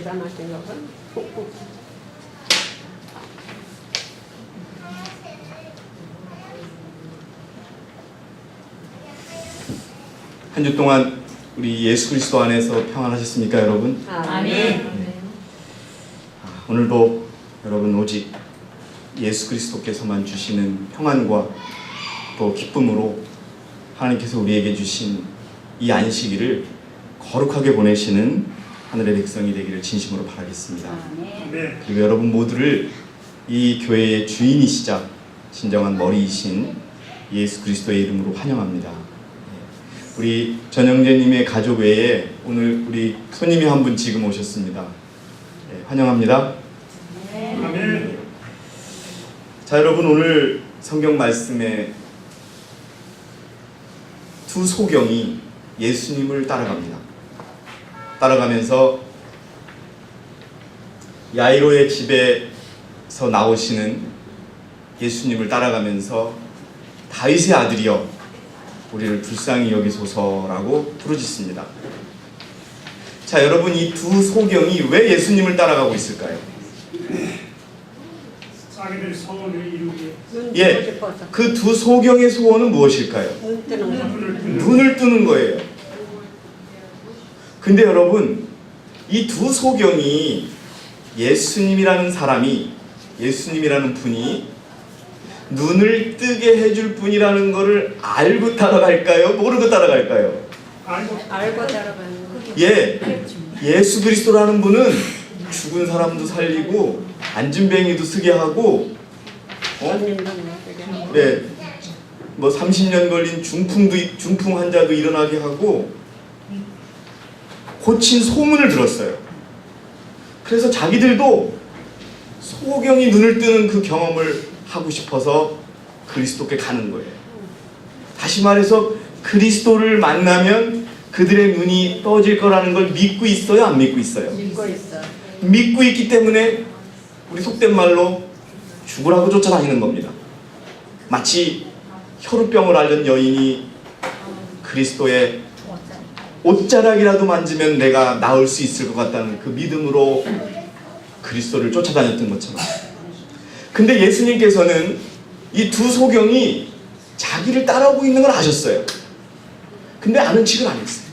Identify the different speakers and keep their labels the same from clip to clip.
Speaker 1: 대단하신 것은
Speaker 2: 한 주 동안 우리 예수 그리스도 안에서 평안하셨습니까, 여러분?
Speaker 1: 아멘.
Speaker 2: 오늘도 여러분 오직 예수 그리스도께서만 주시는 평안과 또 기쁨으로 하나님께서 우리에게 주신 이 안식일을 거룩하게 보내시는 하늘의 백성이 되기를 진심으로 바라겠습니다. 그리고 여러분 모두를 이 교회의 주인이시자 진정한 머리이신 예수 그리스도의 이름으로 환영합니다. 우리 전영재님의 가족 외에 오늘 우리 손님이 한 분 지금 오셨습니다. 환영합니다.
Speaker 3: 아멘.
Speaker 2: 자, 여러분 오늘 성경 말씀에 두 소경이 예수님을 따라갑니다. 따라가면서 야이로의 집에서 나오시는 예수님을 따라가면서 다윗의 아들이여 우리를 불쌍히 여기소서라고 부르짖습니다. 자, 여러분 이 두 소경이 왜 예수님을 따라가고 있을까요?
Speaker 3: 자기들 소원을 이루게
Speaker 1: 눈 뜨고
Speaker 2: 예,
Speaker 1: 싶어서
Speaker 2: 그 두 소경의 소원은 무엇일까요?
Speaker 1: 눈 뜨는 거.
Speaker 2: 눈을 뜨는 거예요. 근데 여러분 이 두 소경이 예수님이라는 사람이, 예수님이라는 분이 눈을 뜨게 해줄 분이라는 것을 알고 따라갈까요? 모르고 따라갈까요?
Speaker 3: 알고
Speaker 1: 따라가는 거.
Speaker 2: 예수 그리스도라는 분은 죽은 사람도 살리고 안진뱅이도 쓰게 하고
Speaker 1: 손님도 먹게 하고.
Speaker 2: 네, 뭐 30년 걸린 중풍 환자도 일어나게 하고 고친 소문을 들었어요. 그래서 자기들도 소경이 눈을 뜨는 그 경험을 하고 싶어서 그리스도께 가는 거예요. 다시 말해서 그리스도를 만나면 그들의 눈이 떠질 거라는 걸 믿고 있어요? 안 믿고 있어요?
Speaker 1: 믿고 있어.
Speaker 2: 믿고 있기 때문에 우리 속된 말로 죽으라고 쫓아다니는 겁니다. 마치 혈우병을 앓는 여인이 그리스도의 옷자락이라도 만지면 내가 나을 수 있을 것 같다는 그 믿음으로 그리스도를 쫓아다녔던 것처럼. 근데 예수님께서는 이 두 소경이 자기를 따라오고 있는 걸 아셨어요. 근데 아는 척을 안 했어요.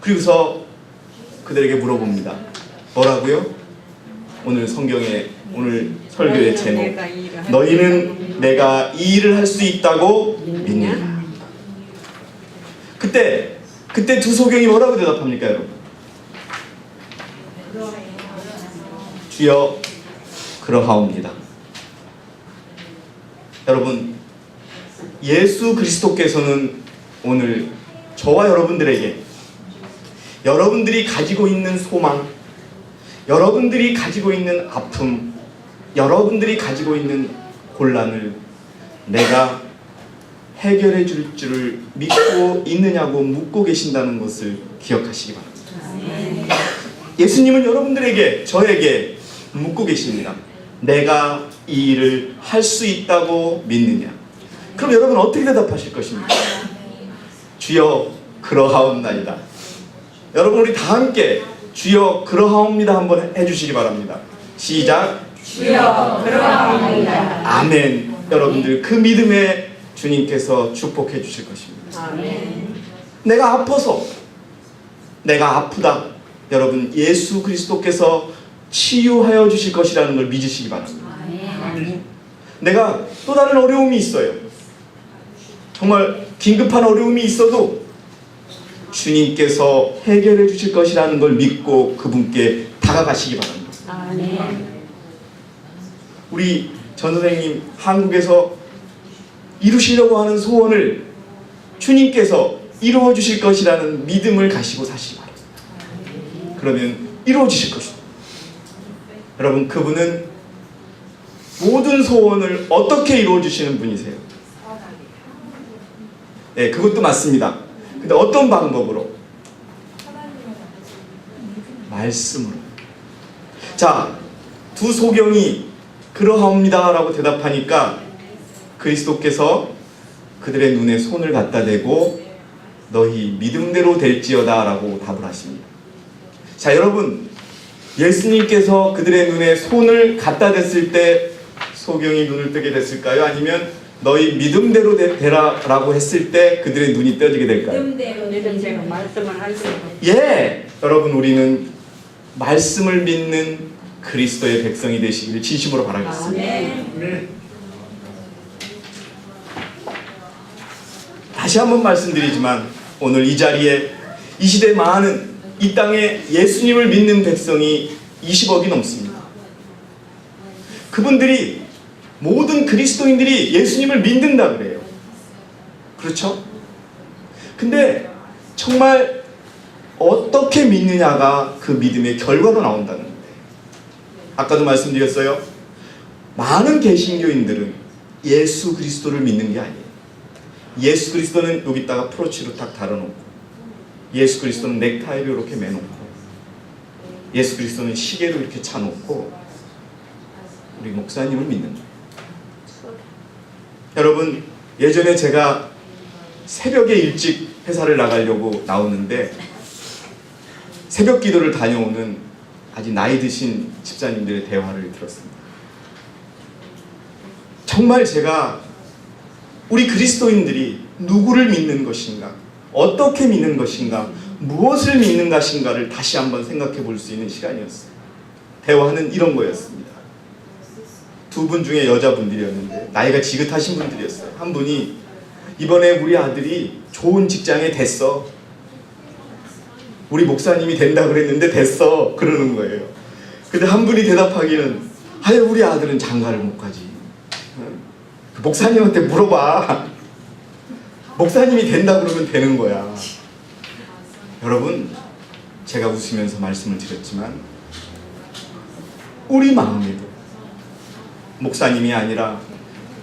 Speaker 2: 그리고서 그들에게 물어봅니다. 뭐라고요? 오늘 성경의 오늘 설교의 제목, 너희는 내가 이 일을 할 수 있다고 믿느냐? 그때 두 소경이 뭐라고 대답합니까, 여러분? 주여 그러하옵니다. 여러분, 예수 그리스도께서는 오늘 저와 여러분들에게 여러분들이 가지고 있는 소망, 여러분들이 가지고 있는 아픔, 여러분들이 가지고 있는 곤란을 내가 해결해 줄 줄을 믿고 있느냐고 묻고 계신다는 것을 기억하시기 바랍니다. 예수님은 여러분들에게, 저에게 묻고 계십니다. 내가 이 일을 할 수 있다고 믿느냐? 그럼 여러분 어떻게 대답하실 것입니까? 주여 그러하옵나이다. 여러분 우리 다 함께 주여 그러하옵니다 한번 해주시기 바랍니다. 시작.
Speaker 1: 주여 그러하옵나이다.
Speaker 2: 아멘. 여러분들 그 믿음에 주님께서 축복해 주실 것입니다.
Speaker 1: 아멘.
Speaker 2: 내가 아파서, 내가 아프다, 여러분 예수 그리스도께서 치유하여 주실 것이라는 걸 믿으시기 바랍니다.
Speaker 3: 아멘.
Speaker 2: 내가 또 다른 어려움이 있어요. 정말 긴급한 어려움이 있어도 주님께서 해결해 주실 것이라는 걸 믿고 그분께 다가가시기 바랍니다.
Speaker 1: 아멘.
Speaker 2: 우리 전 선생님 한국에서 이루시려고 하는 소원을 주님께서 이루어 주실 것이라는 믿음을 가지고 사시기 바랍니다. 그러면 이루어 주실 것입니다. 여러분 그분은 모든 소원을 어떻게 이루어 주시는 분이세요? 네, 그것도 맞습니다. 근데 어떤 방법으로? 말씀으로. 자, 두 소경이 그러하옵니다 라고 대답하니까 그리스도께서 그들의 눈에 손을 갖다 대고 너희 믿음대로 될지어다 라고 답을 하십니다. 자, 여러분, 예수님께서 그들의 눈에 손을 갖다 댔을 때 소경이 눈을 뜨게 됐을까요? 아니면 너희 믿음대로 되라라고 했을 때 그들의 눈이 떠지게 될까요?
Speaker 1: 믿음 제가 말씀을 하시고
Speaker 2: 예! 여러분, 우리는 말씀을 믿는 그리스도의 백성이 되시기를 진심으로 바라겠습니다.
Speaker 3: 아멘.
Speaker 2: 다시 한번 말씀드리지만 오늘 이 자리에 이 시대 많은 이 땅에 예수님을 믿는 백성이 20억이 넘습니다. 그분들이 모든 그리스도인들이 예수님을 믿는다 그래요. 그렇죠? 근데 정말 어떻게 믿느냐가 그 믿음의 결과로 나온다는 거예요. 아까도 말씀드렸어요. 많은 개신교인들은 예수 그리스도를 믿는 게 아니에요. 예수 그리스도는 여기다가 프로치로 딱 달아놓고, 예수 그리스도는 넥타이를 이렇게 매놓고, 예수 그리스도는 시계로 이렇게 차놓고 우리 목사님을 믿는 거예요. 여러분, 예전에 제가 새벽에 일찍 회사를 나가려고 나오는데 새벽 기도를 다녀오는 아주 나이 드신 집사님들의 대화를 들었습니다. 정말 제가 우리 그리스도인들이 누구를 믿는 것인가, 어떻게 믿는 것인가, 무엇을 믿는 것인가를 다시 한번 생각해 볼 수 있는 시간이었어요. 대화는 이런 거였습니다. 두 분 중에 여자분들이었는데 나이가 지긋하신 분들이었어요. 한 분이 이번에 우리 아들이 좋은 직장에 됐어. 우리 목사님이 된다 그랬는데 됐어. 그러는 거예요. 근데 한 분이 대답하기는 아유, 우리 아들은 장가를 못 가지. 목사님한테 물어봐. 목사님이 된다 그러면 되는 거야. 여러분, 제가 웃으면서 말씀을 드렸지만 우리 마음에도 목사님이 아니라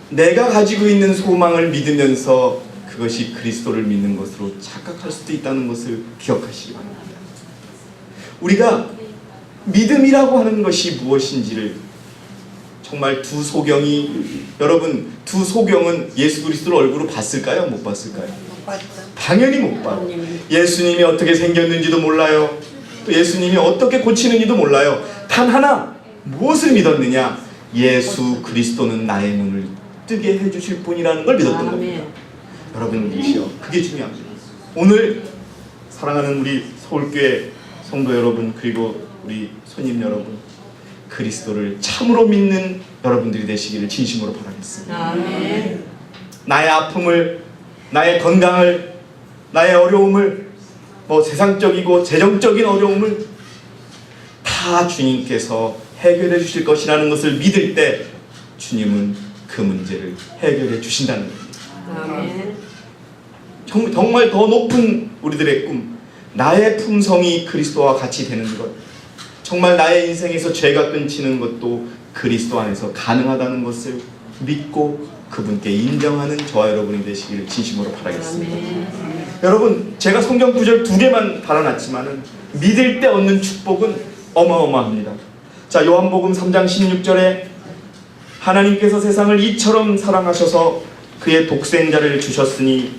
Speaker 2: 내가 가지고 있는 소망을 믿으면서 그것이 그리스도를 믿는 것으로 착각할 수도 있다는 것을 기억하시기 바랍니다. 우리가 믿음이라고 하는 것이 무엇인지를 정말 두 소경이, 여러분, 두 소경은 예수 그리스도를 얼굴로 봤을까요? 못 봤을까요? 당연히 못 봐요. 예수님이 어떻게 생겼는지도 몰라요. 또 예수님이 어떻게 고치는지도 몰라요. 단 하나, 무엇을 믿었느냐? 예수 그리스도는 나의 눈을 뜨게 해주실 분이라는 걸 믿었던 겁니다. 여러분이시여, 그게 중요합니다. 오늘 사랑하는 우리 서울교회 성도 여러분, 그리고 우리 손님 여러분, 그리스도를 참으로 믿는 여러분들이 되시기를 진심으로 바라겠습니다.
Speaker 1: 아멘.
Speaker 2: 나의 아픔을, 나의 건강을, 나의 어려움을, 세상적이고 재정적인 어려움을 다 주님께서 해결해 주실 것이라는 것을 믿을 때 주님은 그 문제를 해결해 주신다는 겁니다.
Speaker 1: 아멘.
Speaker 2: 정말 더 높은 우리들의 꿈, 나의 품성이 그리스도와 같이 되는 것, 정말 나의 인생에서 죄가 끊치는 것도 그리스도 안에서 가능하다는 것을 믿고 그분께 인정하는 저와 여러분이 되시기를 진심으로 바라겠습니다.
Speaker 1: 아멘.
Speaker 2: 여러분, 제가 성경 구절 2개만 달아놨지만은 믿을 때 얻는 축복은 어마어마합니다. 자, 요한복음 3장 16절에 하나님께서 세상을 이처럼 사랑하셔서 그의 독생자를 주셨으니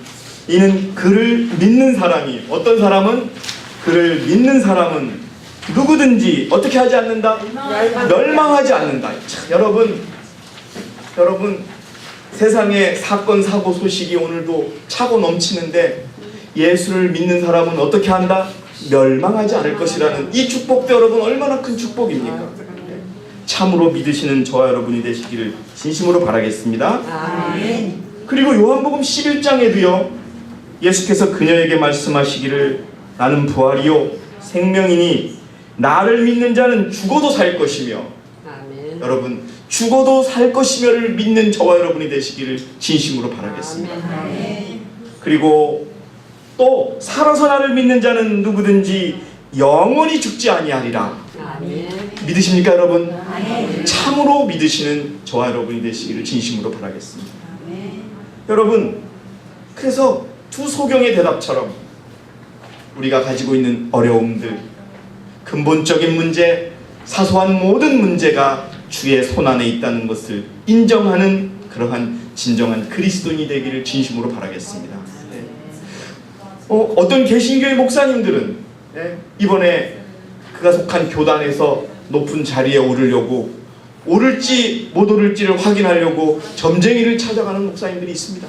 Speaker 2: 이는 그를 믿는 사람이, 어떤 사람은? 그를 믿는 사람은 누구든지 어떻게 하지 않는다? 멸망하지 않는다. 자, 여러분, 세상에 사건 사고 소식이 오늘도 차고 넘치는데 예수를 믿는 사람은 어떻게 한다? 멸망하지 않을 것이라는 이 축복도 여러분 얼마나 큰 축복입니까? 참으로 믿으시는 저와 여러분이 되시기를 진심으로 바라겠습니다.
Speaker 1: 아멘.
Speaker 2: 그리고 요한복음 11장에도요 예수께서 그녀에게 말씀하시기를 나는 부활이요 생명이니 나를 믿는 자는 죽어도 살 것이며,
Speaker 1: 아멘.
Speaker 2: 여러분, 죽어도 살 것이며를 믿는 저와 여러분이 되시기를 진심으로 바라겠습니다.
Speaker 1: 아멘.
Speaker 2: 그리고 또 살아서 나를 믿는 자는 누구든지 영원히 죽지 아니하리라.
Speaker 1: 아멘.
Speaker 2: 믿으십니까 여러분?
Speaker 1: 아멘.
Speaker 2: 참으로 믿으시는 저와 여러분이 되시기를 진심으로 바라겠습니다.
Speaker 1: 아멘.
Speaker 2: 여러분, 그래서 두 소경의 대답처럼 우리가 가지고 있는 어려움들, 근본적인 문제, 사소한 모든 문제가 주의 손안에 있다는 것을 인정하는 그러한 진정한 그리스도인이 되기를 진심으로 바라겠습니다. 어떤 개신교의 목사님들은 이번에 그가 속한 교단에서 높은 자리에 오르려고 오를지 못 오를지를 확인하려고 점쟁이를 찾아가는 목사님들이 있습니다.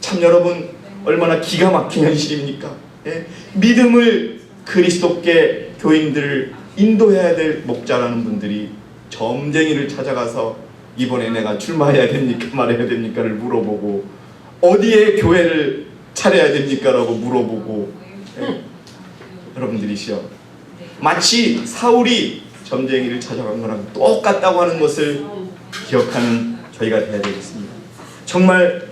Speaker 2: 참 여러분 얼마나 기가 막힌 현실입니까? 예? 믿음을 그리스도께 교인들을 인도해야 될 목자라는 분들이 점쟁이를 찾아가서 이번에 내가 출마해야 됩니까 말해야 됩니까를 물어보고 어디에 교회를 차려야 됩니까 라고 물어보고 예? 여러분들이시여 마치 사울이 점쟁이를 찾아간 거랑 똑같다고 하는 것을 기억하는 저희가 되어야 되겠습니다. 정말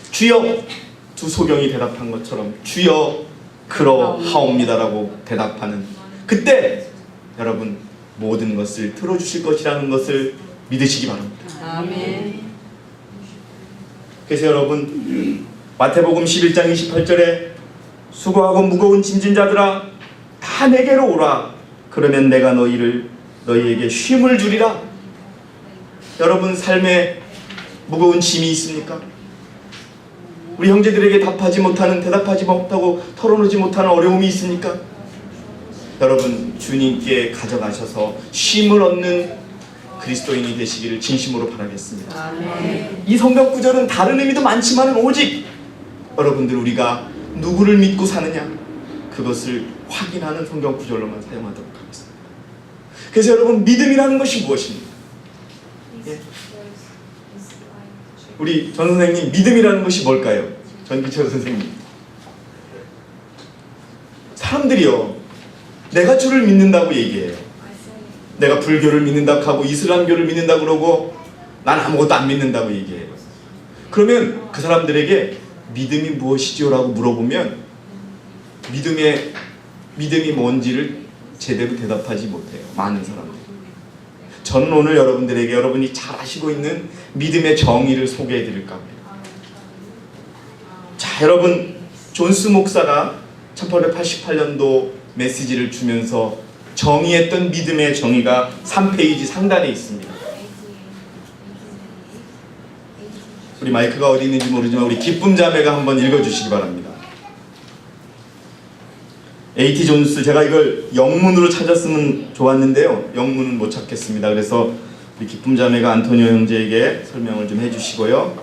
Speaker 2: 주여 두 소경이 대답한 것처럼 주여 그러하옵니다라고 대답하는 그때 여러분 모든 것을 들어주실 것이라는 것을 믿으시기 바랍니다.
Speaker 1: 아멘.
Speaker 2: 그래서 여러분 마태복음 11장 28절에 수고하고 무거운 짐진 자들아 다 내게로 오라 그러면 내가 너희에게 쉼을 주리라. 여러분 삶에 무거운 짐이 있습니까? 우리 형제들에게 대답하지 못하고 털어놓지 못하는 어려움이 있습니까? 여러분 주님께 가져가셔서 쉼을 얻는 그리스도인이 되시기를 진심으로 바라겠습니다.
Speaker 1: 아멘.
Speaker 2: 이 성경 구절은 다른 의미도 많지만 오직 여러분들 우리가 누구를 믿고 사느냐 그것을 확인하는 성경 구절로만 사용하도록 하겠습니다. 그래서 여러분 믿음이라는 것이 무엇입니까? 예? 우리 전 선생님 믿음이라는 것이 뭘까요? 전기철 선생님. 사람들이요 내가 주를 믿는다고 얘기해요. 내가 불교를 믿는다고 하고 이슬람교를 믿는다고 그러고 난 아무것도 안 믿는다고 얘기해요. 그러면 그 사람들에게 믿음이 무엇이지요? 라고 물어보면 믿음이 뭔지를 제대로 대답하지 못해요. 많은 사람들이. 저는 오늘 여러분들에게 여러분이 잘 아시고 있는 믿음의 정의를 소개해 드릴까 합니다. 자, 여러분 존스 목사가 1888년도 메시지를 주면서 정의했던 믿음의 정의가 3페이지 상단에 있습니다. 우리 마이크가 어디 있는지 모르지만 우리 기쁨 자매가 한번 읽어주시기 바랍니다. A.T. 존스, 제가 이걸 영문으로 찾았으면 좋았는데요 영문은 못 찾겠습니다. 그래서 우리 기쁨 자매가 안토니오 형제에게 설명을 좀 해주시고요.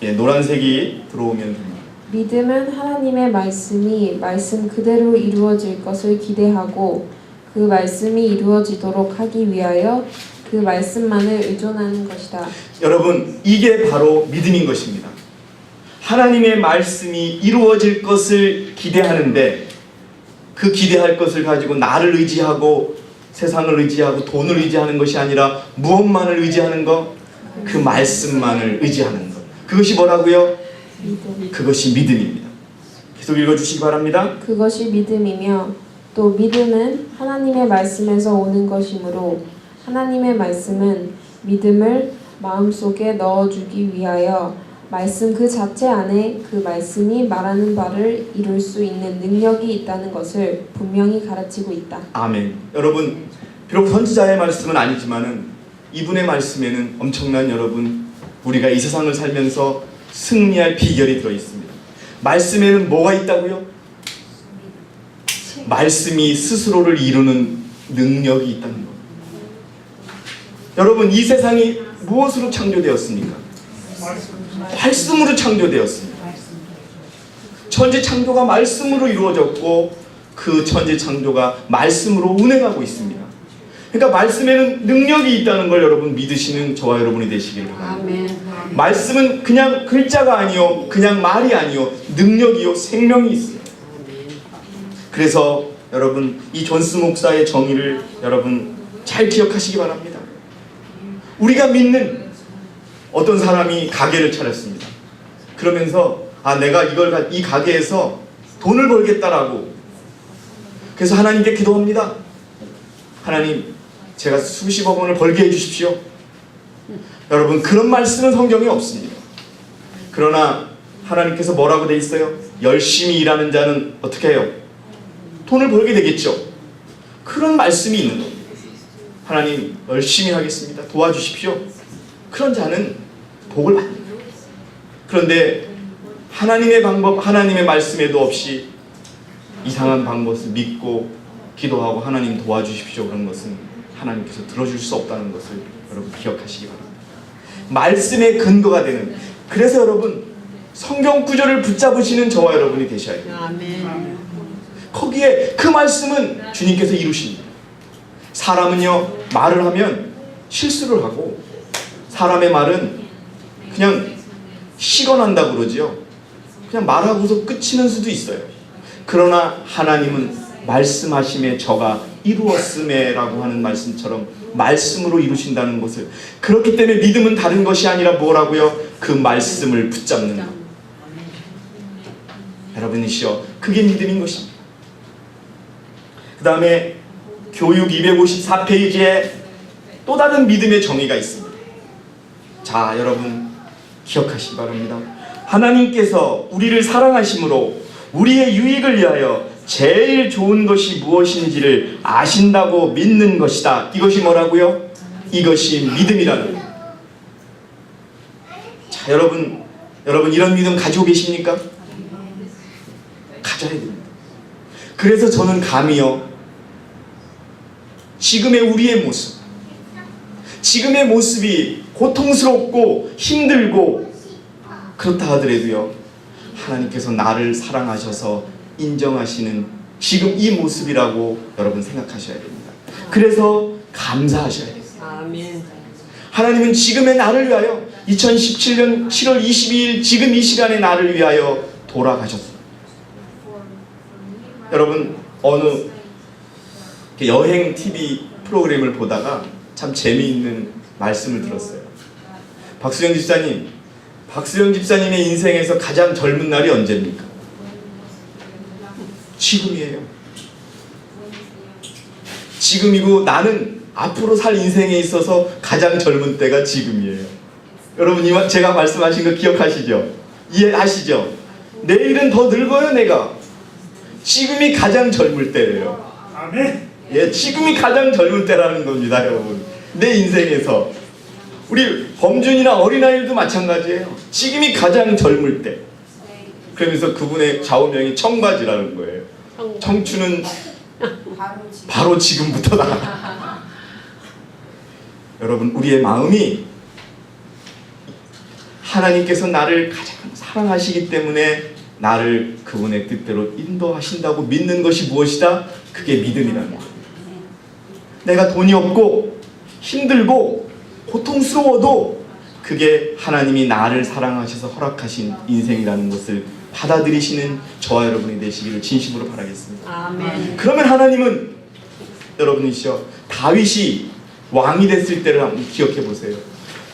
Speaker 2: 예, 노란색이 들어오면 됩니다.
Speaker 4: 믿음은 하나님의 말씀이 말씀 그대로 이루어질 것을 기대하고 그 말씀이 이루어지도록 하기 위하여 그 말씀만을 의존하는 것이다.
Speaker 2: 여러분 이게 바로 믿음인 것입니다. 하나님의 말씀이 이루어질 것을 기대하는데 그 기대할 것을 가지고 나를 의지하고 세상을 의지하고 돈을 의지하는 것이 아니라 무엇만을 의지하는 것? 그 말씀만을 의지하는 것. 그것이 뭐라고요?
Speaker 4: 믿음.
Speaker 2: 그것이 믿음입니다. 계속 읽어주시기 바랍니다.
Speaker 4: 그것이 믿음이며 또 믿음은 하나님의 말씀에서 오는 것이므로 하나님의 말씀은 믿음을 마음속에 넣어주기 위하여 말씀 그 자체 안에 그 말씀이 말하는 바를 이룰 수 있는 능력이 있다는 것을 분명히 가르치고 있다.
Speaker 2: 아멘. 여러분 비록 선지자의 말씀은 아니지만은 이분의 말씀에는 엄청난 여러분 우리가 이 세상을 살면서 승리할 비결이 들어있습니다. 말씀에는 뭐가 있다고요? 말씀이 스스로를 이루는 능력이 있다는 것. 여러분 이 세상이 무엇으로 창조되었습니까? 말씀으로 창조되었습니다. 천지 창조가 말씀으로 이루어졌고 그 천지 창조가 말씀으로 운행하고 있습니다. 그러니까 말씀에는 능력이 있다는 걸 여러분 믿으시는 저와 여러분이 되시길 바랍니다.
Speaker 1: 아멘.
Speaker 2: 말씀은 그냥 글자가 아니요 그냥 말이 아니요 능력이요 생명이 있습니다. 그래서 여러분 이 존스 목사의 정의를 여러분 잘 기억하시기 바랍니다. 우리가 믿는 어떤 사람이 가게를 차렸습니다. 그러면서 내가 이 가게에서 돈을 벌겠다라고 그래서 하나님께 기도합니다. 하나님 제가 수십억 원을 벌게 해주십시오. 여러분 그런 말씀은 성경에 없습니다. 그러나 하나님께서 뭐라고 돼 있어요? 열심히 일하는 자는 어떻게 해요? 돈을 벌게 되겠죠. 그런 말씀이 있는 겁니다. 하나님 열심히 하겠습니다. 도와주십시오. 그런 자는 복을 받는다. 그런데 하나님의 방법, 하나님의 말씀에도 없이 이상한 방법을 믿고 기도하고 하나님 도와주십시오 그런 것은 하나님께서 들어줄 수 없다는 것을 여러분 기억하시기 바랍니다. 말씀의 근거가 되는, 그래서 여러분 성경 구절을 붙잡으시는 저와 여러분이 되셔야 돼요.
Speaker 1: 아멘.
Speaker 2: 거기에 그 말씀은 주님께서 이루십니다. 사람은요 말을 하면 실수를 하고 사람의 말은 그냥 식어난다 그러지요. 그냥 말하고서 끝이는 수도 있어요. 그러나 하나님은 말씀하심에 저가 이루었음에라고 하는 말씀처럼 말씀으로 이루신다는 것을, 그렇기 때문에 믿음은 다른 것이 아니라 뭐라고요? 그 말씀을 붙잡는 것. 여러분이시여, 그게 믿음인 것입니다. 그 다음에 교육 254페이지에 또 다른 믿음의 정의가 있습니다. 자, 여러분 기억하시기 바랍니다. 하나님께서 우리를 사랑하심으로 우리의 유익을 위하여 제일 좋은 것이 무엇인지를 아신다고 믿는 것이다. 이것이 뭐라고요? 이것이 믿음이라는 거예요. 자, 여러분 이런 믿음 가지고 계십니까? 가져야 됩니다. 그래서 저는 감히요, 지금의 우리의 모습, 지금의 모습이 고통스럽고 힘들고 그렇다 하더라도요, 하나님께서 나를 사랑하셔서 인정하시는 지금 이 모습이라고 여러분 생각하셔야 됩니다. 그래서 감사하셔야 됩니다.
Speaker 1: 아멘.
Speaker 2: 하나님은 지금의 나를 위하여 2017년 7월 22일 지금 이 시간에 나를 위하여 돌아가셨어요. 여러분 어느 여행 TV 프로그램을 보다가 참 재미있는 말씀을 들었어요. 박수영 집사님의 인생에서 가장 젊은 날이 언제입니까? 지금이에요. 지금이고 나는 앞으로 살 인생에 있어서 가장 젊은 때가 지금이에요. 여러분 제가 말씀하신 거 기억하시죠? 이해하시죠? 내일은 더 늙어요. 내가 지금이 가장 젊을 때예요.
Speaker 3: 아멘.
Speaker 2: 예, 지금이 가장 젊은 때라는 겁니다. 여러분 내 인생에서 우리 범준이나 어린아이들도 마찬가지예요. 지금이 가장 젊을 때. 그러면서 그분의 좌우명이 청바지라는 거예요. 청춘은 바로 지금부터다. 여러분 우리의 마음이 하나님께서 나를 가장 사랑하시기 때문에 나를 그분의 뜻대로 인도하신다고 믿는 것이 무엇이다? 그게 믿음이라는 거예요. 내가 돈이 없고 힘들고 고통스러워도 그게 하나님이 나를 사랑하셔서 허락하신 인생이라는 것을 받아들이시는 저와 여러분이 되시기를 진심으로 바라겠습니다.
Speaker 1: 아멘.
Speaker 2: 그러면 하나님은 여러분이시여, 다윗이 왕이 됐을 때를 한번 기억해 보세요.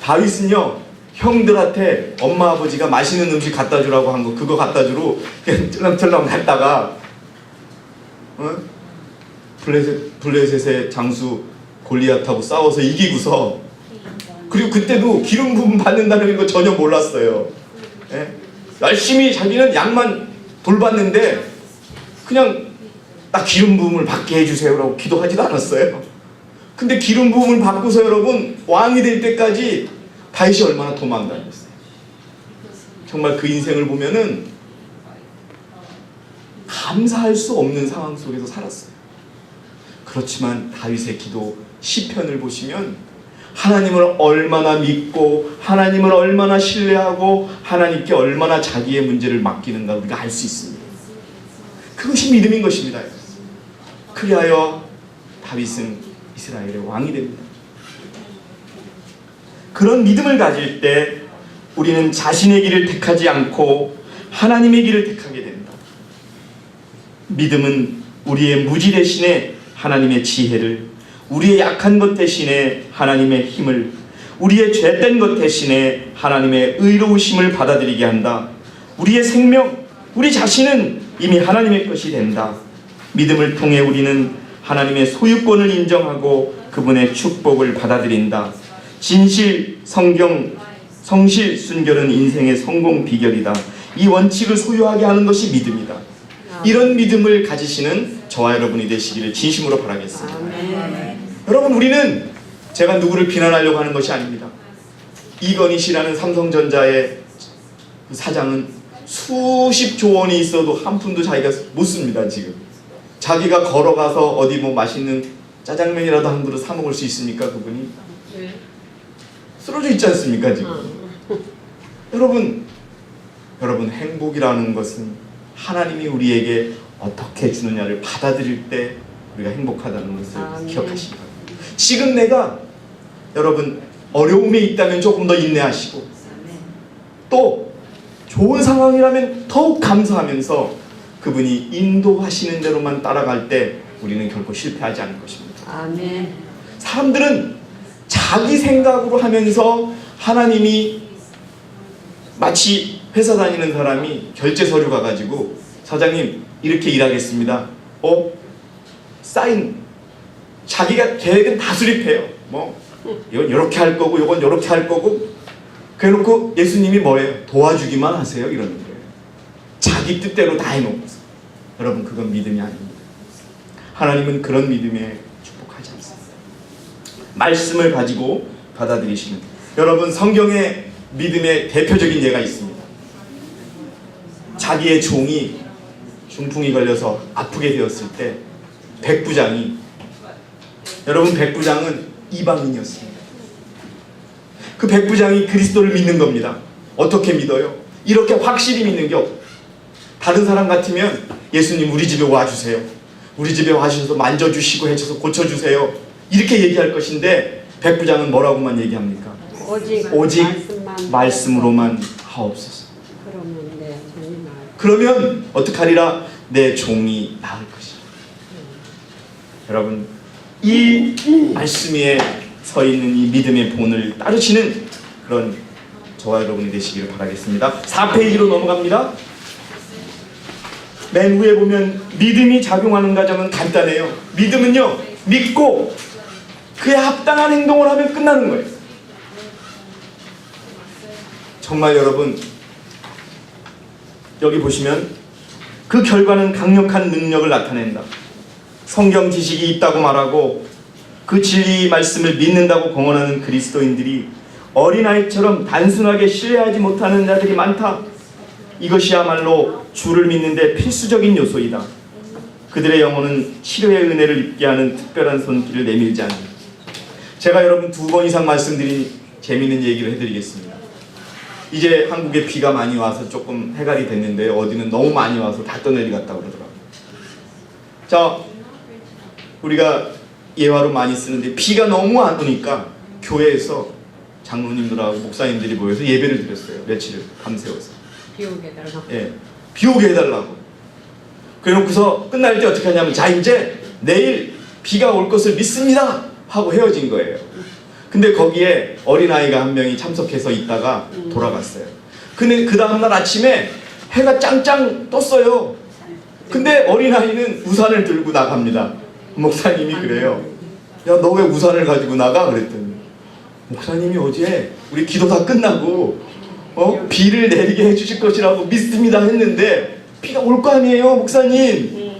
Speaker 2: 다윗은요 형들한테 엄마 아버지가 맛있는 음식 갖다 주라고 한 거 그거 갖다 주러 그냥 쩔렁쩔렁 갔다가 블레셋의 장수 골리앗하고 싸워서 이기고서, 그리고 그때도 기름 부음 받는다는 거 전혀 몰랐어요. 예? 열심히 자기는 양만 돌봤는데 그냥 딱 기름 부음을 받게 해주세요라고 기도하지도 않았어요. 근데 기름 부음을 받고서 여러분 왕이 될 때까지 다윗이 얼마나 도망다녔어요. 정말 그 인생을 보면은 감사할 수 없는 상황 속에서 살았어요. 그렇지만 다윗의 기도 시편을 보시면 하나님을 얼마나 믿고 하나님을 얼마나 신뢰하고 하나님께 얼마나 자기의 문제를 맡기는가 우리가 알 수 있습니다. 그것이 믿음인 것입니다. 그리하여 다윗은 이스라엘의 왕이 됩니다. 그런 믿음을 가질 때 우리는 자신의 길을 택하지 않고 하나님의 길을 택하게 된다. 믿음은 우리의 무지 대신에 하나님의 지혜를, 우리의 약한 것 대신에 하나님의 힘을, 우리의 죄된 것 대신에 하나님의 의로우심을 받아들이게 한다. 우리의 생명, 우리 자신은 이미 하나님의 것이 된다. 믿음을 통해 우리는 하나님의 소유권을 인정하고 그분의 축복을 받아들인다. 진실, 성실, 순결은 인생의 성공 비결이다. 이 원칙을 소유하게 하는 것이 믿음이다. 이런 믿음을 가지시는 저와 여러분이 되시기를 진심으로 바라겠습니다.
Speaker 1: 아멘.
Speaker 2: 여러분 우리는 제가 누구를 비난하려고 하는 것이 아닙니다. 이건희 씨라는 삼성전자의 그 사장은 수십조 원이 있어도 한 푼도 자기가 못 씁니다. 지금 자기가 걸어가서 어디 뭐 맛있는 짜장면이라도 한 그릇 사 먹을 수 있습니까? 그분이 쓰러져 있지 않습니까? 지금 여러분 행복이라는 것은 하나님이 우리에게 어떻게 주느냐를 받아들일 때 우리가 행복하다는 것을 기억하시기 바랍니다. 지금 내가 여러분 어려움에 있다면 조금 더 인내하시고 또 좋은 상황이라면 더욱 감사하면서 그분이 인도하시는 대로만 따라갈 때 우리는 결코 실패하지 않을 것입니다.
Speaker 1: 아멘.
Speaker 2: 사람들은 자기 생각으로 하면서 하나님이 마치 회사 다니는 사람이 결제 서류 가가지고 사장님 이렇게 일하겠습니다. 사인 자기가 계획은 다 수립해요. 뭐 이건 이렇게 할 거고 이건 이렇게 할 거고 그래놓고 예수님이 뭐예요? 도와주기만 하세요 이러는 거예요. 자기 뜻대로 다 해놓고서. 여러분 그건 믿음이 아닙니다. 하나님은 그런 믿음에 축복하지 않습니다. 말씀을 가지고 받아들이시는 여러분 성경에 믿음의 대표적인 예가 있습니다. 자기의 종이 중풍이 걸려서 아프게 되었을 때 백부장이 여러분 백부장은 이방인이었습니다. 그 백부장이 그리스도를 믿는 겁니다. 어떻게 믿어요? 이렇게 확실히 믿는 게 없어요. 다른 사람 같으면 예수님 우리 집에 와주세요. 우리 집에 와주셔서 만져주시고 해줘서 고쳐주세요. 이렇게 얘기할 것인데 백부장은 뭐라고만 얘기합니까? 오직 말씀으로만 하옵소서. 그러면 어떡하리라? 내 종이 나을 것이다. 여러분 이 말씀 위에 서 있는 이 믿음의 본을 따르시는 그런 저와 여러분이 되시기를 바라겠습니다. 4페이지로 넘어갑니다. 맨 위에 보면 믿음이 작용하는 과정은 간단해요. 믿음은요 믿고 그에 합당한 행동을 하면 끝나는 거예요. 정말 여러분 여기 보시면 그 결과는 강력한 능력을 나타낸다. 성경 지식이 있다고 말하고 그 진리 말씀을 믿는다고 공언하는 그리스도인들이 어린아이처럼 단순하게 신뢰하지 못하는 자들이 많다. 이것이야말로 주를 믿는데 필수적인 요소이다. 그들의 영혼은 치료의 은혜를 입게 하는 특별한 손길을 내밀지 않는다. 제가 여러분 2번 이상 말씀드린 재미있는 얘기를 해드리겠습니다. 이제 한국에 비가 많이 와서 조금 해갈이 됐는데 어디는 너무 많이 와서 다 떠내리갔다고 그러더라고요. 자, 우리가 예화로 많이 쓰는데 비가 너무 안 오니까 교회에서 장로님들하고 목사님들이 모여서 예배를 드렸어요. 며칠 밤새워서.
Speaker 1: 비 오게 해달라고.
Speaker 2: 예, 비 오게 해달라고. 그래놓고서 끝날 때 어떻게 하냐면 자 이제 내일 비가 올 것을 믿습니다 하고 헤어진 거예요. 근데 거기에 어린아이가 한 명이 참석해서 있다가 돌아갔어요. 근데 그 다음날 아침에 해가 짱짱 떴어요. 근데 어린아이는 우산을 들고 나갑니다. 목사님이 그래요. 야, 너 왜 우산을 가지고 나가? 그랬더니 목사님이 어제 우리 기도 다 끝나고 비를 내리게 해주실 것이라고 믿습니다 했는데 비가 올 거 아니에요 목사님.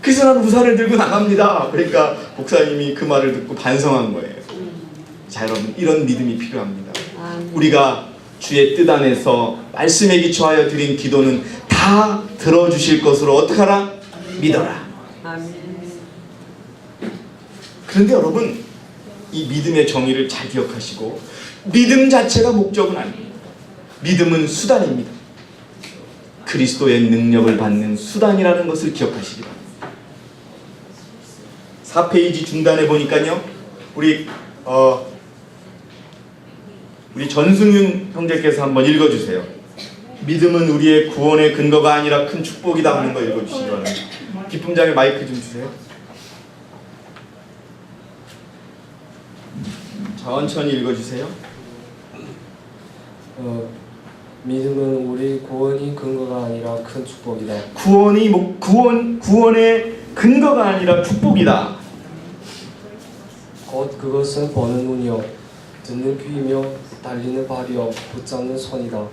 Speaker 2: 그래서 나는 우산을 들고 나갑니다. 그러니까 목사님이 그 말을 듣고 반성한 거예요. 자 여러분 이런 믿음이 필요합니다. 우리가 주의 뜻 안에서 말씀에 기초하여 드린 기도는 다 들어주실 것으로 어떻게 하라? 믿어라. 그런데 여러분 이 믿음의 정의를 잘 기억하시고 믿음 자체가 목적은 아닙니다. 믿음은 수단입니다. 그리스도의 능력을 받는 수단이라는 것을 기억하시기 바랍니다. 4페이지 중단에 보니까요 우리 전승윤 형제께서 한번 읽어주세요. 믿음은 우리의 구원의 근거가 아니라 큰 축복이다 하는 거 읽어주시기 바랍니다. 기쁨장에 마이크 좀 주세요. 천천히 읽어주세요.
Speaker 5: 믿음은 우리 구원이 근거가 아니라 큰 축복이다.
Speaker 2: 구원의 근거가 아니라 축복이다.
Speaker 5: 곧 그것은 보는 눈이요 듣는 귀이며 달리는 발이요 붙잡는 손이다.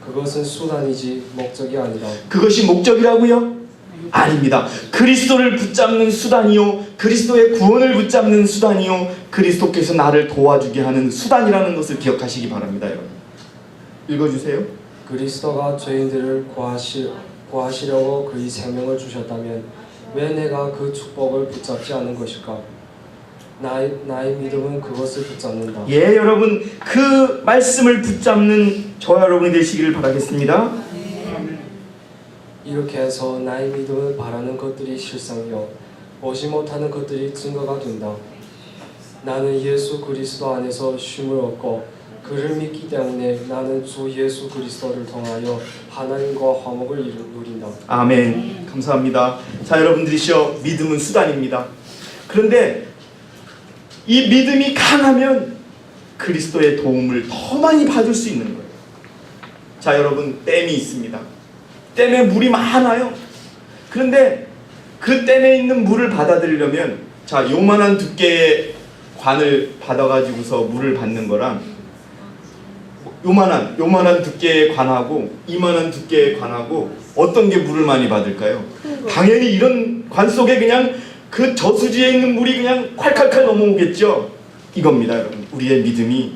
Speaker 5: 그것은 수단이지 목적이 아니다.
Speaker 2: 그것이 목적이라고요? 아닙니다. 그리스도를 붙잡는 수단이요 그리스도의 구원을 붙잡는 수단이요 그리스도께서 나를 도와주게 하는 수단이라는 것을 기억하시기 바랍니다. 여러분 읽어주세요.
Speaker 5: 그리스도가 죄인들을 구하시려고 그의 생명을 주셨다면 왜 내가 그 축복을 붙잡지 않은 것일까? 나의 믿음은 그것을 붙잡는다.
Speaker 2: 예, 여러분 그 말씀을 붙잡는 저와 여러분이 되시기를 바라겠습니다.
Speaker 5: 이렇게 해서 나의 믿음을 바라는 것들이 실상이요 보지 못하는 것들이 증거가 된다. 나는 예수 그리스도 안에서 쉼을 얻고 그를 믿기 때문에 나는 주 예수 그리스도를 통하여 하나님과 화목을 누린다.
Speaker 2: 아멘. 감사합니다. 자, 여러분들이시여, 믿음은 수단입니다. 그런데 이 믿음이 강하면 그리스도의 도움을 더 많이 받을 수 있는 거예요. 자, 여러분, 댐이 있습니다. 댐에 물이 많아요. 그런데 그 댐에 있는 물을 받아들이려면, 자, 요만한 두께의 관을 받아가지고서 물을 받는 거랑 요만한 두께의 관하고 이만한 두께의 관하고 어떤 게 물을 많이 받을까요? 당연히 이런 관 속에 그냥 그 저수지에 있는 물이 그냥 콸콸콸 넘어오겠죠. 이겁니다, 여러분. 우리의 믿음이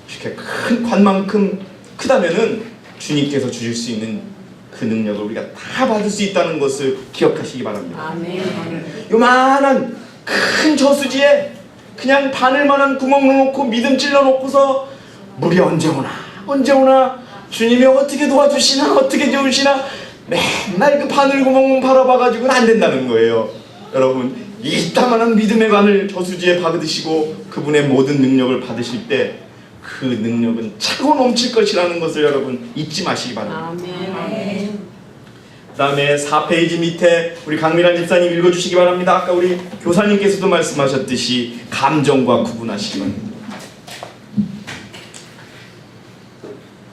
Speaker 2: 이렇게 큰 관만큼 크다면은 주님께서 주실 수 있는 그 능력을 우리가 다 받을 수 있다는 것을 기억하시기 바랍니다.
Speaker 1: 아멘.
Speaker 2: 요만한 큰 저수지에 그냥 바늘만한 구멍 넣어놓고 믿음 찔러놓고서 물이 언제 오나 주님이 어떻게 도와주시나 어떻게 좋으시나 맨날 그 바늘 구멍 바라봐가지고는 안 된다는 거예요. 여러분, 이따만한 믿음의 관을 저수지에 받으시고 그분의 모든 능력을 받으실 때 그 능력은 차고 넘칠 것이라는 것을 여러분 잊지 마시기 바랍니다.
Speaker 1: 아멘.
Speaker 2: 그 다음에 4페이지 밑에 우리 강민환 집사님 읽어주시기 바랍니다. 아까 우리 교사님께서도 말씀하셨듯이 감정과 구분하시기 바랍니다.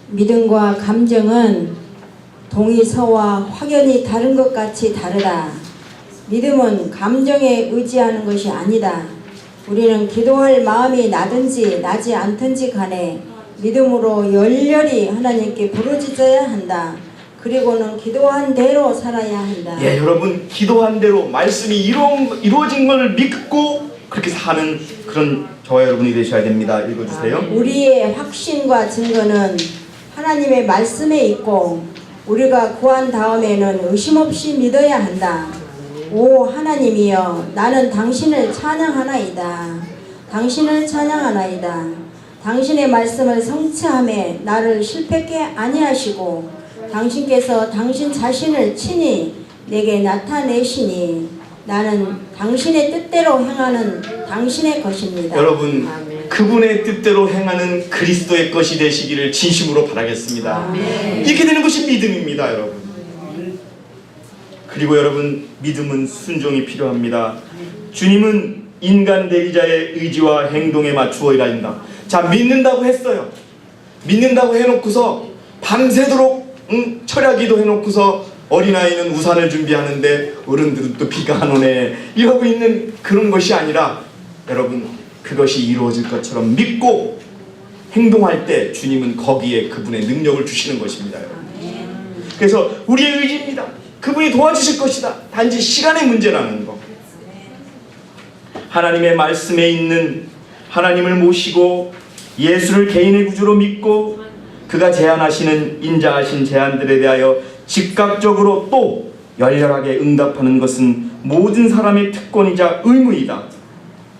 Speaker 6: 믿음과 감정은 동의서와 확연히 다른 것 같이 다르다. 믿음은 감정에 의지하는 것이 아니다. 우리는 기도할 마음이 나든지 나지 않든지 간에 믿음으로 열렬히 하나님께 부르짖어야 한다. 그리고는 기도한 대로 살아야 한다.
Speaker 2: 예, 여러분, 기도한 대로 말씀이 이루어진 걸 믿고 그렇게 사는 그런 저와 여러분이 되셔야 됩니다. 읽어주세요.
Speaker 6: 우리의 확신과 증거는 하나님의 말씀에 있고 우리가 구한 다음에는 의심 없이 믿어야 한다. 오 하나님이여, 나는 당신을 찬양하나이다. 당신을 찬양하나이다. 당신의 말씀을 성취함에 나를 실패케 아니하시고 당신께서 당신 자신을 친히 내게 나타내시니 나는 당신의 뜻대로 행하는 당신의 것입니다.
Speaker 2: 여러분,
Speaker 1: 아멘.
Speaker 2: 그분의 뜻대로 행하는 그리스도의 것이 되시기를 진심으로 바라겠습니다.
Speaker 1: 아멘.
Speaker 2: 이렇게 되는 것이 믿음입니다, 여러분. 그리고 여러분, 믿음은 순종이 필요합니다. 주님은 인간 대리자의 의지와 행동에 맞추어 일하야 한다. 자, 믿는다고 했어요. 믿는다고 해놓고서 밤새도록 철야기도 해놓고서 어린아이는 우산을 준비하는데 어른들은 또 비가 안 오네 이러고 있는 그런 것이 아니라, 여러분, 그것이 이루어질 것처럼 믿고 행동할 때 주님은 거기에 그분의 능력을 주시는 것입니다, 여러분. 그래서 우리의 의지입니다. 그분이 도와주실 것이다. 단지 시간의 문제라는 거. 하나님의 말씀에 있는 하나님을 모시고 예수를 개인의 구주로 믿고 그가 제안하시는 인자하신 제안들에 대하여 즉각적으로 또 열렬하게 응답하는 것은 모든 사람의 특권이자 의무이다.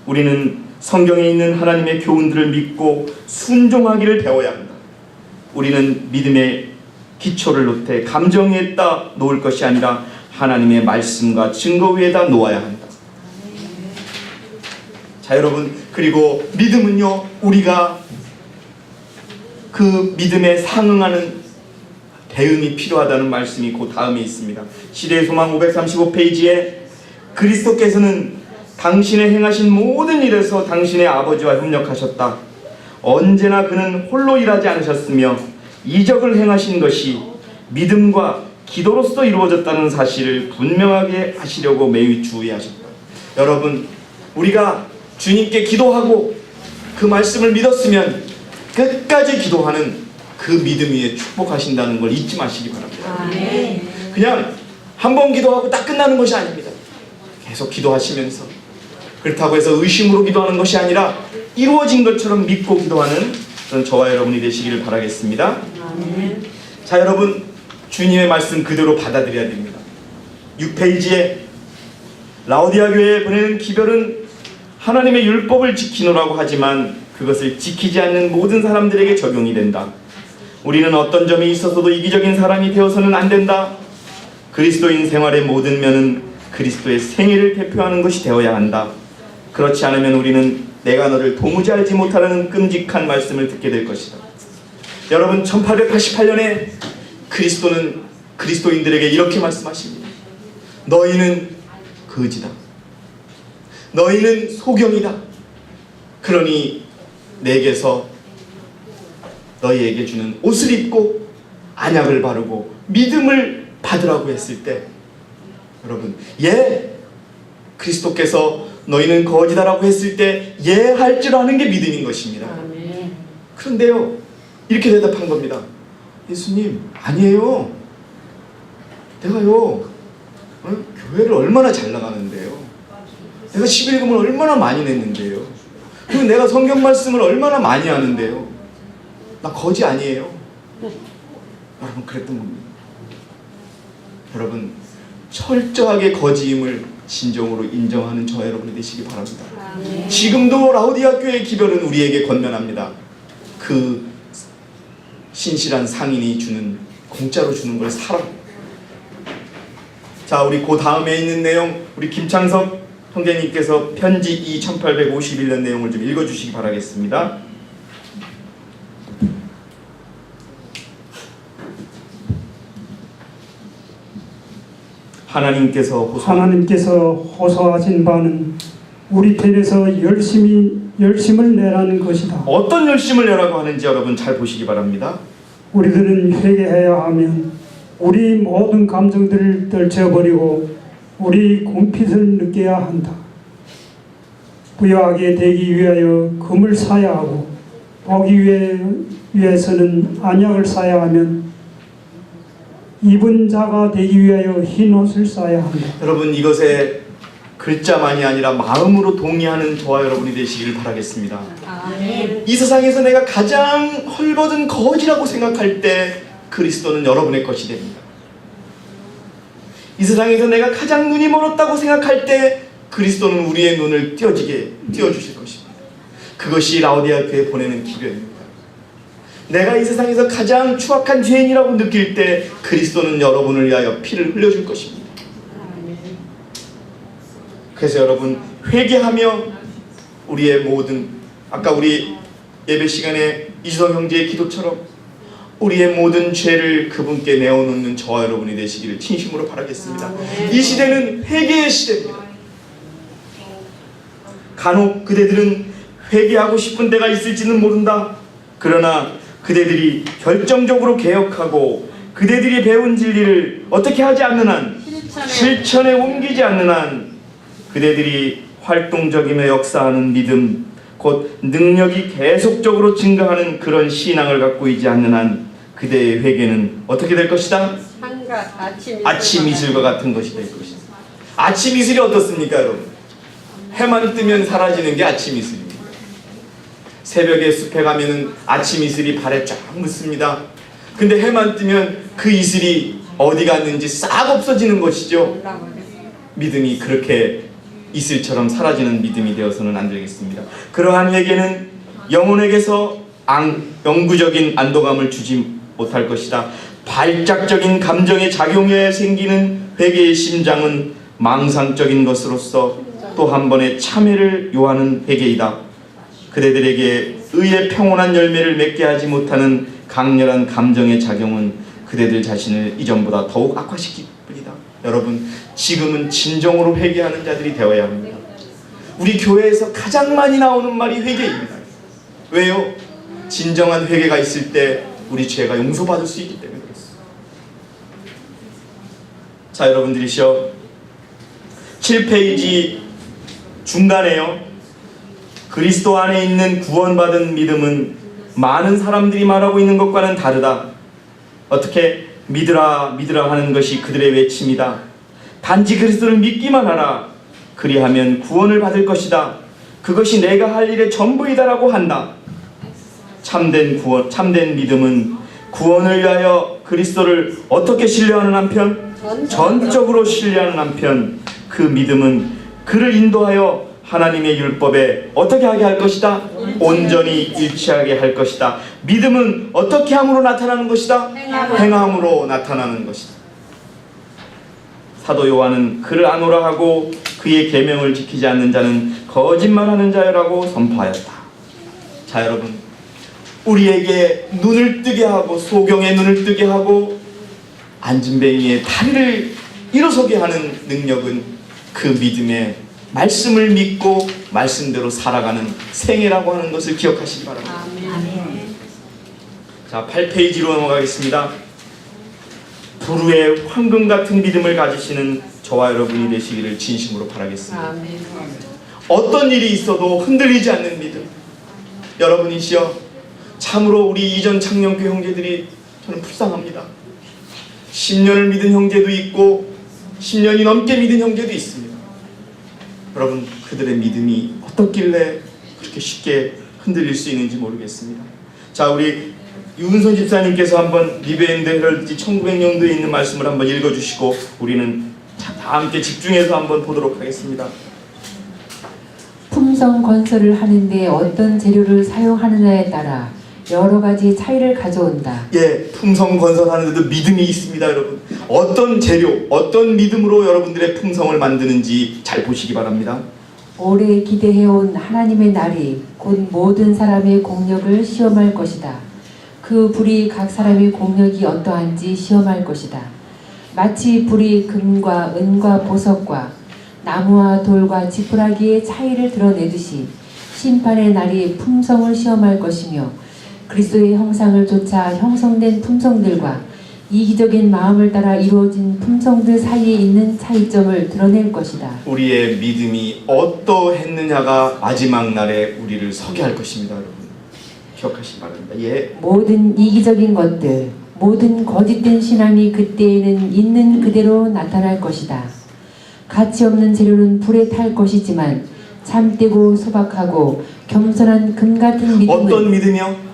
Speaker 2: 우리는 성경에 있는 하나님의 교훈들을 믿고 순종하기를 배워야 한다. 우리는 믿음의 기초를 놓되 감정 위에다 놓을 것이 아니라 하나님의 말씀과 증거 위에다 놓아야 한다. 자, 여러분, 그리고 믿음은요, 우리가 그 믿음에 상응하는 대응이 필요하다는 말씀이 그 다음에 있습니다. 시대의 소망 535페이지에 그리스도께서는 당신의 행하신 모든 일에서 당신의 아버지와 협력하셨다. 언제나 그는 홀로 일하지 않으셨으며 이적을 행하신 것이 믿음과 기도로서 이루어졌다는 사실을 분명하게 하시려고 매우 주의하셨다. 여러분, 우리가 주님께 기도하고 그 말씀을 믿었으면 끝까지 기도하는 그 믿음 위에 축복하신다는 걸 잊지 마시기 바랍니다.
Speaker 1: 아멘.
Speaker 2: 그냥 한 번 기도하고 딱 끝나는 것이 아닙니다. 계속 기도하시면서, 그렇다고 해서 의심으로 기도하는 것이 아니라 이루어진 것처럼 믿고 기도하는 그런 저와 여러분이 되시기를 바라겠습니다.
Speaker 1: 아멘.
Speaker 2: 자, 여러분, 주님의 말씀 그대로 받아들여야 됩니다. 6페이지에 라오디아 교회에 보내는 기별은 하나님의 율법을 지키노라고 하지만 그것을 지키지 않는 모든 사람들에게 적용이 된다. 우리는 어떤 점이 있어서도 이기적인 사람이 되어서는 안 된다. 그리스도인 생활의 모든 면은 그리스도의 생애를 대표하는 것이 되어야 한다. 그렇지 않으면 우리는 내가 너를 도무지 알지 못하는 끔찍한 말씀을 듣게 될 것이다. 여러분, 1888년에 그리스도는 그리스도인들에게 이렇게 말씀하십니다. 너희는 거지다. 너희는 소경이다. 그러니 내게서 너희에게 주는 옷을 입고 안약을 바르고 믿음을 받으라고 했을 때, 여러분, 그리스도께서 너희는 거지다라고 했을 때 할 줄 아는 게 믿음인 것입니다.
Speaker 1: 아멘.
Speaker 2: 그런데요, 이렇게 대답한 겁니다. 예수님, 아니에요. 내가요, 교회를 얼마나 잘 나가는데요. 내가 11금을 얼마나 많이 냈는데요. 그리고 내가 성경 말씀을 얼마나 많이 하는데요. 나 거지 아니에요. 여러분, 그랬던 겁니다. 여러분, 철저하게 거지임을 진정으로 인정하는 저 여러분이 되시기 바랍니다. 지금도 라오디아 교회의 기별은 우리에게 권면합니다. 그 신실한 상인이 공짜로 주는 걸 사랑. 자, 우리 그 다음에 있는 내용, 우리 김창석 형제님께서 편지 2 1851년 내용을 좀 읽어주시기 바라겠습니다. 하나님께서 호소하신 바는 우리 편에서 열심을 내라는 것이다. 어떤 열심을 내라고 하는지 여러분 잘 보시기 바랍니다.
Speaker 7: 우리들은 회개해야 하면 우리 모든 감정들을 떨쳐버리고 우리 궁핍을 느껴야 한다. 부유하게 되기 위하여 금을 사야 하고 보기 위해서는 안약을 사야 하면 입은 자가 되기 위하여 흰 옷을 사야 한다.
Speaker 2: 여러분, 이것에 글자만이 아니라 마음으로 동의하는 저와 여러분이 되시길 바라겠습니다.
Speaker 1: 아멘.
Speaker 2: 이 세상에서 내가 가장 헐벗은 거지라고 생각할 때 그리스도는 여러분의 것이 됩니다. 이 세상에서 내가 가장 눈이 멀었다고 생각할 때 그리스도는 우리의 눈을 띄워주실 것입니다. 그것이 라오디아 교회에 보내는 기별입니다. 내가 이 세상에서 가장 추악한 죄인이라고 느낄 때 그리스도는 여러분을 위하여 피를 흘려줄 것입니다. 그래서 여러분, 회개하며 우리의 모든, 아까 우리 예배 시간에 이주성 형제의 기도처럼 우리의 모든 죄를 그분께 내어놓는 저와 여러분이 되시기를 진심으로 바라겠습니다. 이 시대는 회개의 시대입니다. 간혹 그대들은 회개하고 싶은 때가 있을지는 모른다. 그러나 그대들이 결정적으로 개혁하고 그대들이 배운 진리를 어떻게 하지 않는 한, 실천에 옮기지 않는 한, 그대들이 활동적이며 역사하는 믿음, 곧 능력이 계속적으로 증가하는 그런 신앙을 갖고 있지 않는 한 그대의 회개는 어떻게 될 것이다? 아침 이슬과 같은 것이 될 것이다. 아침 이슬이 어떻습니까, 여러분? 해만 뜨면 사라지는 게 아침 이슬입니다. 새벽에 숲에 가면은 아침 이슬이 발에 쫙 묻습니다. 근데 해만 뜨면 그 이슬이 어디 갔는지 싹 없어지는 것이죠. 믿음이 그렇게 이슬처럼 사라지는 믿음이 되어서는 안 되겠습니다. 그러한 회개는 영혼에게서 영구적인 안도감을 주지 못할 것이다. 발작적인 감정의 작용에 생기는 회개의 심장은 망상적인 것으로서 또 한 번의 참회를 요하는 회개이다. 그대들에게 의의 평온한 열매를 맺게 하지 못하는 강렬한 감정의 작용은 그대들 자신을 이전보다 더욱 악화시킬 뿐이다. 여러분, 지금은 진정으로 회개하는 자들이 되어야 합니다. 우리 교회에서 가장 많이 나오는 말이 회개입니다. 왜요? 진정한 회개가 있을 때 우리 죄가 용서받을 수 있기 때문에 그렇습니다. 자, 여러분들이시여, 7페이지 중간에요, 그리스도 안에 있는 구원받은 믿음은 많은 사람들이 말하고 있는 것과는 다르다. 어떻게? 믿으라 믿으라 하는 것이 그들의 외침이다. 단지 그리스도를 믿기만 하라. 그리하면 구원을 받을 것이다. 그것이 내가 할 일의 전부이다라고 한다. 참된 믿음은 구원을 위하여 그리스도를 어떻게 신뢰하는 한편? 전적으로 신뢰하는 한편 그 믿음은 그를 인도하여 하나님의 율법에 어떻게 하게 할 것이다? 온전히 일치하게 할 것이다. 믿음은 어떻게 함으로 나타나는 것이다? 행함으로 나타나는 것이다. 사도 요한은 그를 아노라 하고 그의 계명을 지키지 않는 자는 거짓말하는 자라고 선포하였다. 자, 여러분, 우리에게 눈을 뜨게 하고 소경의 눈을 뜨게 하고 안진뱅이의 다리를 일어서게 하는 능력은 그 믿음의 말씀을 믿고 말씀대로 살아가는 생애라고 하는 것을 기억하시기 바랍니다. 자, 8페이지로 넘어가겠습니다. 불후의 황금 같은 믿음을 가지시는 저와 여러분이 되시기를 진심으로 바라겠습니다.
Speaker 1: 아멘.
Speaker 2: 어떤 일이 있어도 흔들리지 않는 믿음. 여러분이시여, 참으로 우리 이전 창녕교 형제들이 저는 불쌍합니다. 10년을 믿은 형제도 있고 10년이 넘게 믿은 형제도 있습니다. 여러분, 그들의 믿음이 어떻길래 그렇게 쉽게 흔들릴 수 있는지 모르겠습니다. 자, 우리 유은선 집사님께서 한번 리베인드 헤럴드 1900년도에 있는 말씀을 한번 읽어주시고 우리는 다 함께 집중해서 한번 보도록 하겠습니다.
Speaker 8: 품성 건설을 하는데 어떤 재료를 사용하느냐에 따라 여러 가지 차이를 가져온다.
Speaker 2: 예, 품성 건설하는데도 믿음이 있습니다, 여러분. 어떤 재료, 어떤 믿음으로 여러분들의 품성을 만드는지 잘 보시기 바랍니다.
Speaker 8: 오래 기대해온 하나님의 날이 곧 모든 사람의 공력을 시험할 것이다. 그 불이 각 사람의 공력이 어떠한지 시험할 것이다. 마치 불이 금과 은과 보석과 나무와 돌과 지푸라기의 차이를 드러내듯이 심판의 날이 품성을 시험할 것이며 그리스도의 형상을 좇아 형성된 품성들과 이기적인 마음을 따라 이루어진 품성들 사이에 있는 차이점을 드러낼 것이다.
Speaker 2: 우리의 믿음이 어떠했느냐가 마지막 날에 우리를 서게 할 것입니다, 여러분. 기억하시기 바랍니다. 예.
Speaker 8: 모든 이기적인 것들, 모든 거짓된 신앙이 그때에는 있는 그대로 나타날 것이다. 가치 없는 재료는 불에 탈 것이지만 참되고 소박하고 겸손한 금 같은 믿음은
Speaker 2: 어떤 믿음이요?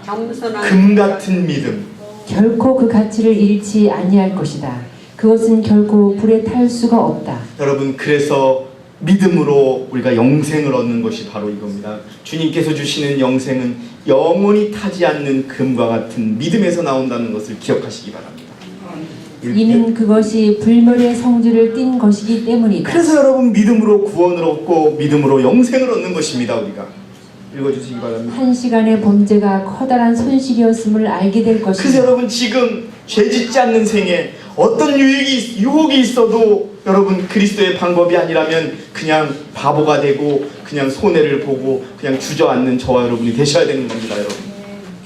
Speaker 2: 금 같은 믿음.
Speaker 8: 결코 그 가치를 잃지 아니할 것이다. 그것은 결코 불에 탈 수가 없다.
Speaker 2: 여러분, 그래서 믿음으로 우리가 영생을 얻는 것이 바로 이겁니다. 주님께서 주시는 영생은 영원히 타지 않는 금과 같은 믿음에서 나온다는 것을 기억하시기 바랍니다.
Speaker 8: 이는 그것이 불멸의 성질을 띈 것이기 때문이다.
Speaker 2: 그래서 여러분, 믿음으로 구원을 얻고 믿음으로 영생을 얻는 것입니다. 우리가 읽어주시기 바랍니다.
Speaker 8: 한 시간의 범죄가 커다란 손실이었음을 알게 될
Speaker 2: 그래서
Speaker 8: 것이다.
Speaker 2: 여러분, 지금 죄짓지 않는 생에 어떤 유혹이 있어도 여러분, 그리스도의 방법이 아니라면 그냥 바보가 되고 그냥 손해를 보고 그냥 주저앉는 저와 여러분이 되셔야 되는 겁니다. 여러분,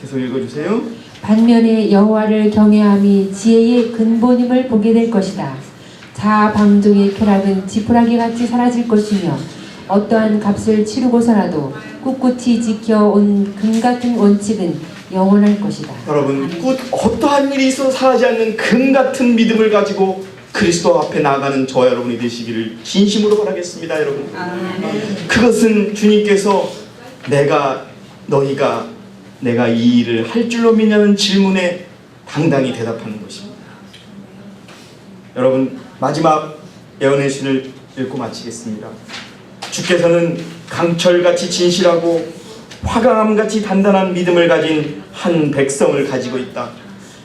Speaker 2: 계속 읽어주세요.
Speaker 8: 반면에 여호와를 경외함이 지혜의 근본임을 보게 될 것이다. 자아 방종의 쾌락은 지푸라기 같이 사라질 것이며 어떠한 값을 치르고서라도 꿋꿋이 지켜온 금 같은 원칙은 영원할 것이다.
Speaker 2: 여러분, 어떠한 일이 있어도 사라지 않는 금 같은 믿음을 가지고 그리스도 앞에 나아가는 저와 여러분이 되시기를 진심으로 바라겠습니다. 여러분, 그것은 주님께서 내가 이 일을 할 줄로 믿냐는 질문에 당당히 대답하는 것입니다. 여러분, 마지막 예언의 신을 읽고 마치겠습니다. 주께서는 강철같이 진실하고 화강암같이 단단한 믿음을 가진 한 백성을 가지고 있다.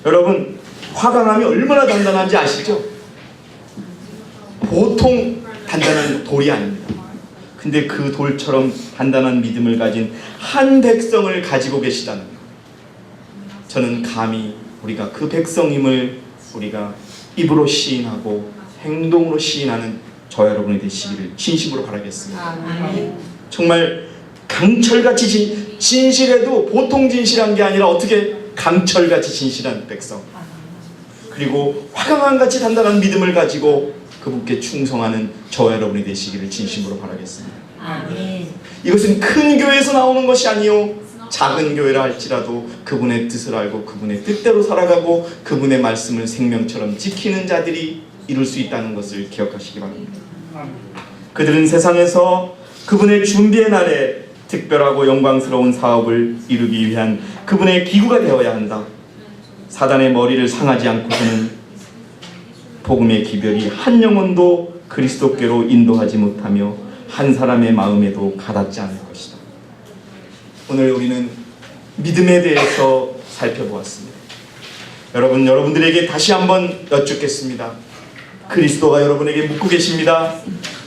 Speaker 2: 여러분, 화강암이 얼마나 단단한지 아시죠? 보통 단단한 돌이 아닙니다. 근데 그 돌처럼 단단한 믿음을 가진 한 백성을 가지고 계시다는 것. 저는 감히 우리가 그 백성임을 우리가 입으로 시인하고 행동으로 시인하는 저 여러분이 되시기를 진심으로 바라겠습니다. 정말 강철같이 진실해도 보통 진실한 게 아니라 어떻게 강철같이 진실한 백성, 그리고 화강암같이 단단한 믿음을 가지고 그분께 충성하는 저 여러분이 되시기를 진심으로 바라겠습니다. 이것은 큰 교회에서 나오는 것이 아니요 작은 교회라 할지라도 그분의 뜻을 알고 그분의 뜻대로 살아가고 그분의 말씀을 생명처럼 지키는 자들이 이룰 수 있다는 것을 기억하시기 바랍니다. 그들은 세상에서 그분의 준비의 날에 특별하고 영광스러운 사업을 이루기 위한 그분의 기구가 되어야 한다. 사단의 머리를 상하지 않고서는 복음의 기별이 한 영혼도 그리스도께로 인도하지 못하며 한 사람의 마음에도 가닿지 않을 것이다. 오늘 우리는 믿음에 대해서 살펴보았습니다. 여러분들에게 다시 한번 여쭙겠습니다. 그리스도가 여러분에게 묻고 계십니다.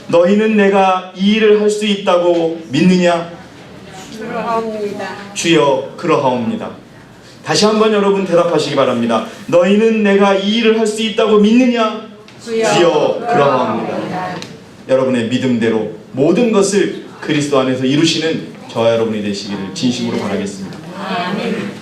Speaker 2: 너희는 내가 이 일을 할 수 있다고 믿느냐?
Speaker 6: 그러하옵니다.
Speaker 2: 주여 그러하옵니다. 다시 한번 여러분 대답하시기 바랍니다. 너희는 내가 이 일을 할 수 있다고 믿느냐? 주여 그러하옵니다. 여러분의 믿음대로 모든 것을 그리스도 안에서 이루시는 저와 여러분이 되시기를 진심으로 바라겠습니다.
Speaker 6: 아멘.